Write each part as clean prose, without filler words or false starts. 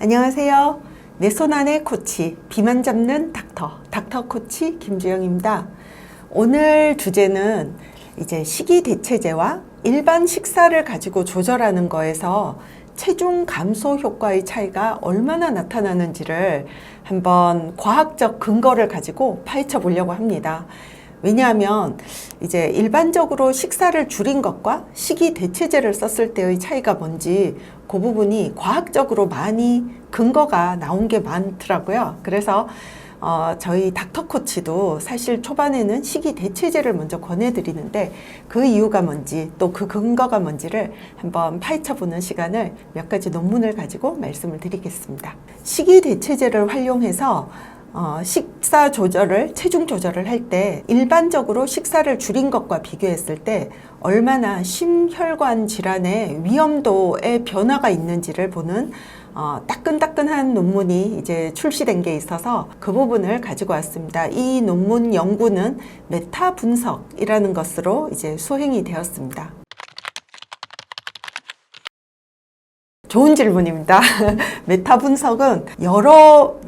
안녕하세요. 내 손 안의 코치, 비만 잡는 닥터 코치 김주영입니다. 오늘 주제는 이제 식이대체제와 일반 식사를 가지고 조절하는 거에서 체중 감소 효과의 차이가 얼마나 나타나는지를 한번 과학적 근거를 가지고 파헤쳐 보려고 합니다. 왜냐하면 이제 일반적으로 식사를 줄인 것과 식이대체제를 썼을 때의 차이가 뭔지 그 부분이 과학적으로 많이 근거가 나온 게 많더라고요. 그래서 저희 닥터코치도 사실 초반에는 식이대체제를 먼저 권해드리는데 그 이유가 뭔지 또 그 근거가 뭔지를 한번 파헤쳐보는 시간을 몇 가지 논문을 가지고 말씀을 드리겠습니다. 식이대체제를 활용해서 식사 조절을, 체중 조절을 할 때 일반적으로 식사를 줄인 것과 비교했을 때 얼마나 심혈관 질환의 위험도의 변화가 있는지를 보는 따끈따끈한 논문이 이제 출시된 게 있어서 그 부분을 가지고 왔습니다. 이 논문 연구는 메타 분석이라는 것으로 이제 수행이 되었습니다. 좋은 질문입니다. 메타 분석은 여러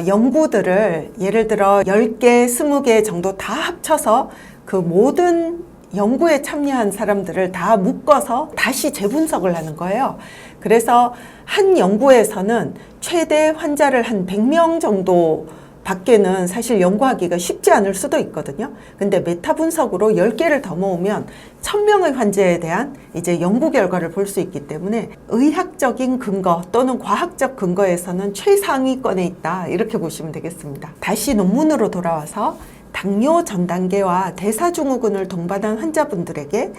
연구들을 예를 들어 10개, 20개 정도 다 합쳐서 그 모든 연구에 참여한 사람들을 다 묶어서 다시 재분석을 하는 거예요. 그래서 한 연구에서는 최대 환자를 한 100명 정도 밖에는 사실 연구하기가 쉽지 않을 수도 있거든요. 근데 메타 분석으로 10개를 더 모으면 1000명의 환자에 대한 이제 연구 결과를 볼 수 있기 때문에 의학적인 근거 또는 과학적 근거에서는 최상위권에 있다. 이렇게 보시면 되겠습니다. 다시 논문으로 돌아와서 당뇨 전 단계와 대사증후군을 동반한 환자분들에게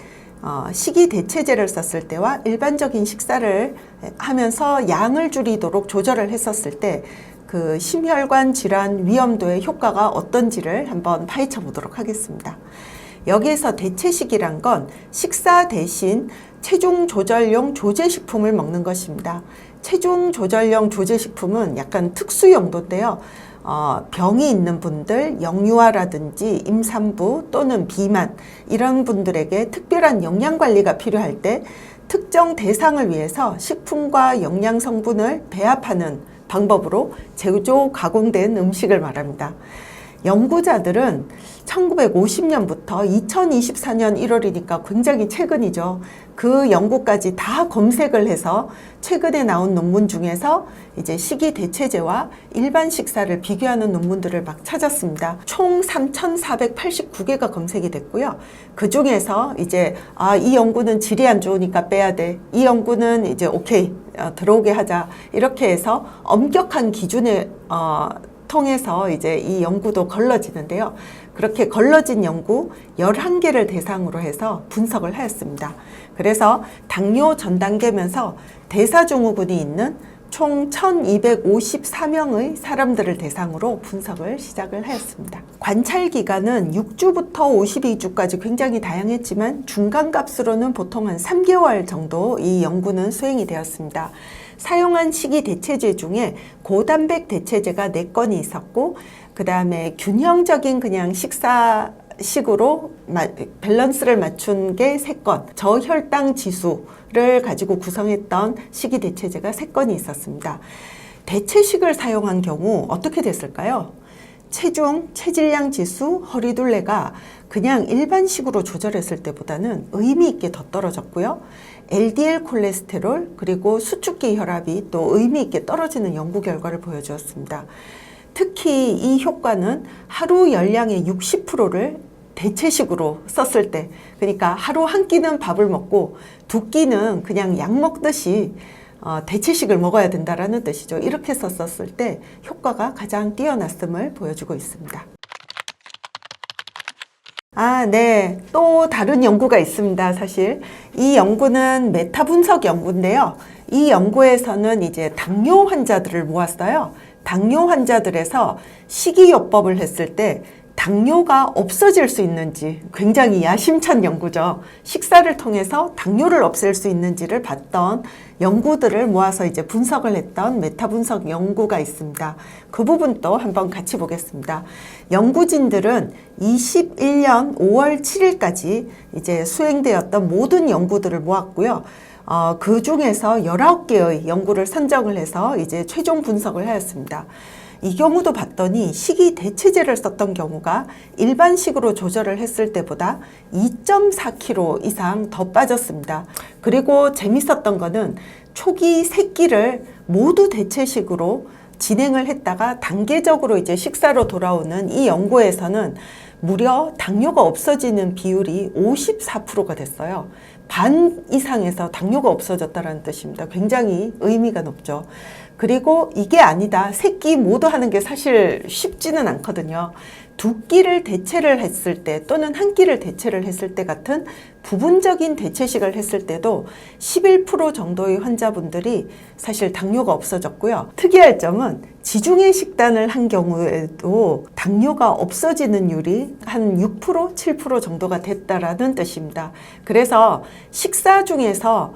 식이대체제를 썼을 때와 일반적인 식사를 하면서 양을 줄이도록 조절을 했었을 때 그 심혈관 질환 위험도의 효과가 어떤지를 한번 파헤쳐 보도록 하겠습니다. 여기에서 대체식이란 건 식사 대신 체중 조절용 조제식품을 먹는 것입니다. 체중 조절용 조제식품은 약간 특수 용도인데요. 병이 있는 분들, 영유아라든지 임산부 또는 비만 이런 분들에게 특별한 영양 관리가 필요할 때 특정 대상을 위해서 식품과 영양 성분을 배합하는 방법으로 제조 가공된 음식을 말합니다. 연구자들은 1950년부터 2024년 1월이니까 굉장히 최근이죠. 그 연구까지 다 검색을 해서 최근에 나온 논문 중에서 이제 식이대체제와 일반 식사를 비교하는 논문들을 막 찾았습니다. 총 3,489개가 검색이 됐고요. 그 중에서 이제 이 연구는 질이 안 좋으니까 빼야 돼. 이 연구는 이제 오케이 들어오게 하자. 이렇게 해서 엄격한 기준에 통해서 이제 이 연구도 걸러지는데요. 그렇게 걸러진 연구 11개를 대상으로 해서 분석을 하였습니다. 그래서 당뇨 전 단계면서 대사증후군이 있는 총 1254명의 사람들을 대상으로 분석을 시작을 하였습니다. 관찰 기간은 6주부터 52주까지 굉장히 다양했지만 중간값으로는 보통 한 3개월 정도 이 연구는 수행이 되었습니다. 사용한 식이대체제 중에 고단백 대체제가 4건이 있었고 그 다음에 균형적인 그냥 식사식으로 밸런스를 맞춘 게 3건, 저혈당 지수를 가지고 구성했던 식이대체제가 3건이 있었습니다. 대체식을 사용한 경우 어떻게 됐을까요? 체중, 체질량 지수, 허리둘레가 그냥 일반식으로 조절했을 때보다는 의미 있게 더 떨어졌고요. LDL 콜레스테롤 그리고 수축기 혈압이 또 의미 있게 떨어지는 연구 결과를 보여주었습니다. 특히 이 효과는 하루 열량의 60%를 대체식으로 썼을 때, 그러니까 하루 한 끼는 밥을 먹고 두 끼는 그냥 약 먹듯이 대체식을 먹어야 된다라는 뜻이죠. 이렇게 썼을 때 효과가 가장 뛰어났음을 보여주고 있습니다. 네. 또 다른 연구가 있습니다. 사실 이 연구는 메타 분석 연구인데요. 이 연구에서는 이제 당뇨 환자들을 모았어요. 당뇨 환자들에서 식이요법을 했을 때 당뇨가 없어질 수 있는지, 굉장히 야심찬 연구죠. 식사를 통해서 당뇨를 없앨 수 있는지를 봤던 연구들을 모아서 이제 분석을 했던 메타 분석 연구가 있습니다. 그 부분도 한번 같이 보겠습니다. 연구진들은 21년 5월 7일까지 이제 수행되었던 모든 연구들을 모았고요. 그 중에서 19개의 연구를 선정을 해서 이제 최종 분석을 하였습니다. 이 경우도 봤더니 식이 대체제를 썼던 경우가 일반식으로 조절을 했을 때보다 2.4kg 이상 더 빠졌습니다. 그리고 재밌었던 거는 초기 3끼를 모두 대체식으로 진행을 했다가 단계적으로 이제 식사로 돌아오는 이 연구에서는 무려 당뇨가 없어지는 비율이 54%가 됐어요. 반 이상에서 당뇨가 없어졌다는 뜻입니다. 굉장히 의미가 높죠. 그리고 이게 아니다. 3끼 모두 하는 게 사실 쉽지는 않거든요. 2끼를 대체를 했을 때 또는 1끼를 대체를 했을 때 같은 부분적인 대체식을 했을 때도 11% 정도의 환자분들이 사실 당뇨가 없어졌고요. 특이할 점은 지중해 식단을 한 경우에도 당뇨가 없어지는 율이 한 6%, 7% 정도가 됐다라는 뜻입니다. 그래서 식사 중에서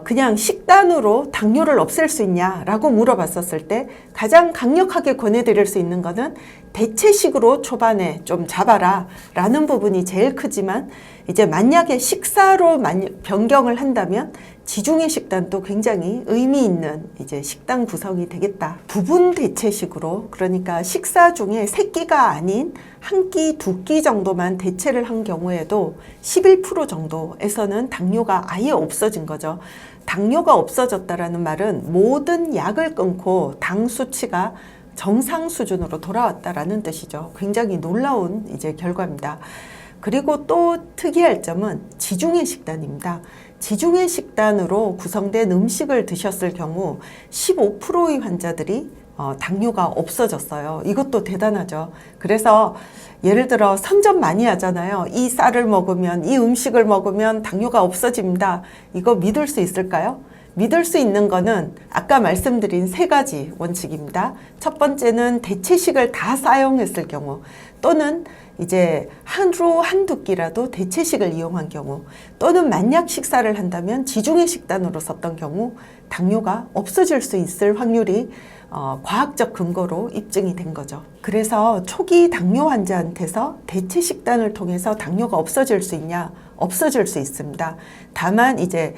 그냥 식단으로 당뇨를 없앨 수 있냐라고 물어봤었을 때 가장 강력하게 권해드릴 수 있는 거는 대체식으로 초반에 좀 잡아라 라는 부분이 제일 크지만 이제 만약에 식사로 변경을 한다면 지중해 식단도 굉장히 의미 있는 이제 식단 구성이 되겠다. 부분 대체식으로 그러니까 식사 중에 3끼가 아닌 1끼, 2끼 정도만 대체를 한 경우에도 11% 정도에서는 당뇨가 아예 없어진 거죠. 당뇨가 없어졌다라는 말은 모든 약을 끊고 당 수치가 정상 수준으로 돌아왔다라는 뜻이죠. 굉장히 놀라운 이제 결과입니다. 그리고 또 특이할 점은 지중해 식단입니다. 지중해 식단으로 구성된 음식을 드셨을 경우 15%의 환자들이 당뇨가 없어졌어요. 이것도 대단하죠. 그래서 예를 들어 선전 많이 하잖아요. 이 쌀을 먹으면, 이 음식을 먹으면 당뇨가 없어집니다. 이거 믿을 수 있을까요? 믿을 수 있는 거는 아까 말씀드린 3가지 원칙입니다. 첫 번째는 대체식을 다 사용했을 경우 또는 이제 하루 한두 끼라도 대체식을 이용한 경우 또는 만약 식사를 한다면 지중해 식단으로 썼던 경우 당뇨가 없어질 수 있을 확률이 과학적 근거로 입증이 된 거죠. 그래서 초기 당뇨 환자한테서 대체 식단을 통해서 당뇨가 없어질 수 있냐? 없어질 수 있습니다. 다만 이제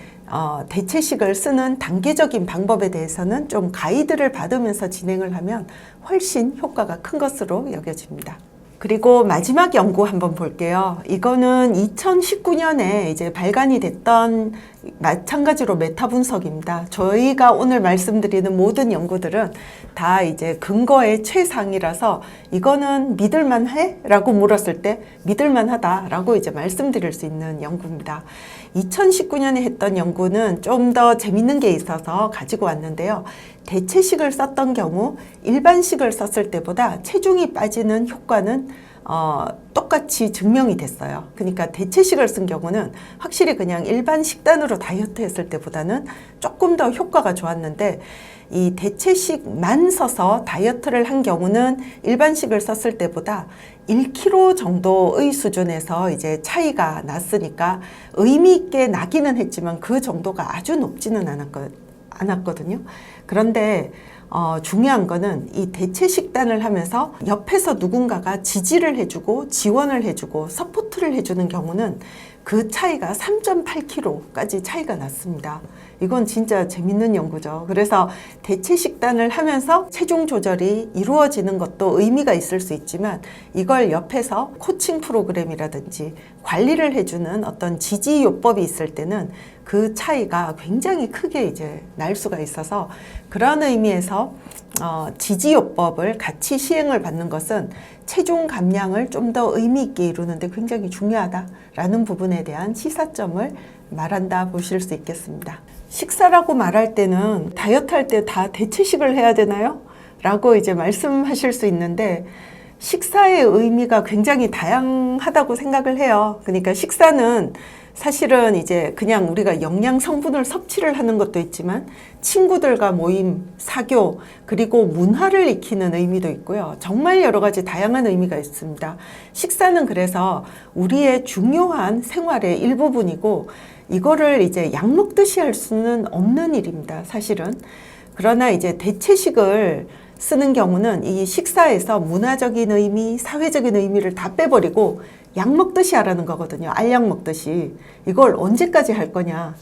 대체식을 쓰는 단계적인 방법에 대해서는 좀 가이드를 받으면서 진행을 하면 훨씬 효과가 큰 것으로 여겨집니다. 그리고 마지막 연구 한번 볼게요. 이거는 2019년에 이제 발간이 됐던 마찬가지로 메타 분석입니다. 저희가 오늘 말씀드리는 모든 연구들은 다 이제 근거의 최상이라서 이거는 믿을만해? 라고 물었을 때 믿을만하다 라고 이제 말씀드릴 수 있는 연구입니다. 2019년에 했던 연구는 좀 더 재밌는 게 있어서 가지고 왔는데요. 대체식을 썼던 경우 일반식을 썼을 때보다 체중이 빠지는 효과는 똑같이 증명이 됐어요. 그러니까 대체식을 쓴 경우는 확실히 그냥 일반 식단으로 다이어트 했을 때보다는 조금 더 효과가 좋았는데 이 대체식만 써서 다이어트를 한 경우는 일반식을 썼을 때보다 1kg 정도의 수준에서 이제 차이가 났으니까 의미 있게 나기는 했지만 그 정도가 아주 높지는 않았거든요. 그런데 중요한 거는 이 대체 식단을 하면서 옆에서 누군가가 지지를 해주고 지원을 해주고 서포트를 해주는 경우는 그 차이가 3.8kg까지 차이가 났습니다. 이건 진짜 재밌는 연구죠. 그래서 대체 식단을 하면서 체중 조절이 이루어지는 것도 의미가 있을 수 있지만 이걸 옆에서 코칭 프로그램이라든지 관리를 해주는 어떤 지지 요법이 있을 때는 그 차이가 굉장히 크게 이제 날 수가 있어서 그런 의미에서 지지요법을 같이 시행을 받는 것은 체중 감량을 좀 더 의미 있게 이루는데 굉장히 중요하다라는 부분에 대한 시사점을 말한다 보실 수 있겠습니다. 식사라고 말할 때는 다이어트 할 때 다 대체식을 해야 되나요? 라고 이제 말씀하실 수 있는데 식사의 의미가 굉장히 다양하다고 생각을 해요. 그러니까 식사는 사실은 이제 그냥 우리가 영양 성분을 섭취를 하는 것도 있지만 친구들과 모임, 사교, 그리고 문화를 익히는 의미도 있고요. 정말 여러 가지 다양한 의미가 있습니다. 식사는 그래서 우리의 중요한 생활의 일부분이고 이거를 이제 약 먹듯이 할 수는 없는 일입니다. 사실은. 그러나 이제 대체식을 쓰는 경우는 이 식사에서 문화적인 의미, 사회적인 의미를 다 빼버리고 약 먹듯이 하라는 거거든요. 알약 먹듯이. 이걸 언제까지 할 거냐.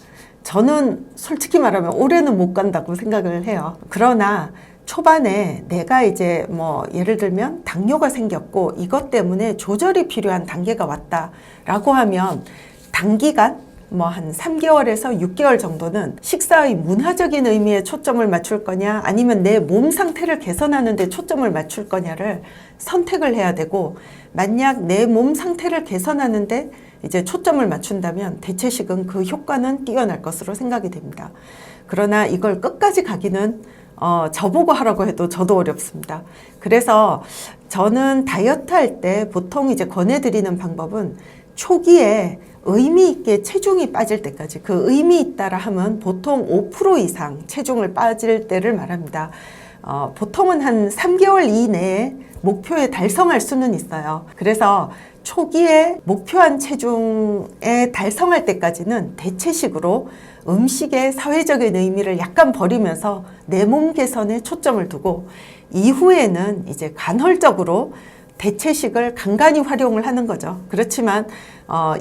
저는 솔직히 말하면 올해는 못 간다고 생각을 해요. 그러나 초반에 내가 이제 뭐 예를 들면 당뇨가 생겼고 이것 때문에 조절이 필요한 단계가 왔다라고 하면 단기간 뭐 한 3개월에서 6개월 정도는 식사의 문화적인 의미에 초점을 맞출 거냐 아니면 내 몸 상태를 개선하는 데 초점을 맞출 거냐를 선택을 해야 되고, 만약 내 몸 상태를 개선하는 데 이제 초점을 맞춘다면 대체식은 그 효과는 뛰어날 것으로 생각이 됩니다. 그러나 이걸 끝까지 가기는 저보고 하라고 해도 저도 어렵습니다. 그래서 저는 다이어트 할 때 보통 이제 권해드리는 방법은 초기에 의미 있게 체중이 빠질 때까지, 그 의미 있다라 하면 보통 5% 이상 체중을 빠질 때를 말합니다. 보통은 한 3개월 이내에 목표에 달성할 수는 있어요. 그래서 초기에 목표한 체중에 달성할 때까지는 대체식으로 음식의 사회적인 의미를 약간 버리면서 내 몸 개선에 초점을 두고, 이후에는 이제 간헐적으로 대체식을 간간히 활용을 하는 거죠. 그렇지만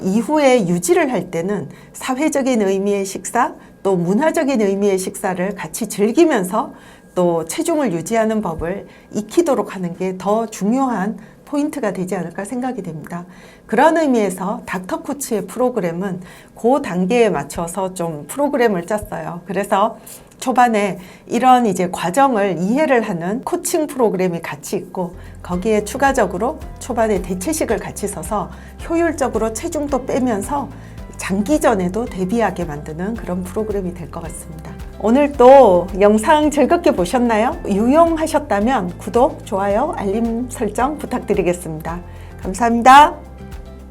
이후에 유지를 할 때는 사회적인 의미의 식사, 또 문화적인 의미의 식사를 같이 즐기면서 또 체중을 유지하는 법을 익히도록 하는 게 더 중요한 포인트가 되지 않을까 생각이 됩니다. 그런 의미에서 닥터코치의 프로그램은 그 단계에 맞춰서 좀 프로그램을 짰어요. 그래서 초반에 이런 이제 과정을 이해를 하는 코칭 프로그램이 같이 있고, 거기에 추가적으로 초반에 대체식을 같이 써서 효율적으로 체중도 빼면서 장기전에도 대비하게 만드는 그런 프로그램이 될 것 같습니다. 오늘 또 영상 즐겁게 보셨나요? 유용하셨다면 구독, 좋아요, 알림 설정 부탁드리겠습니다. 감사합니다.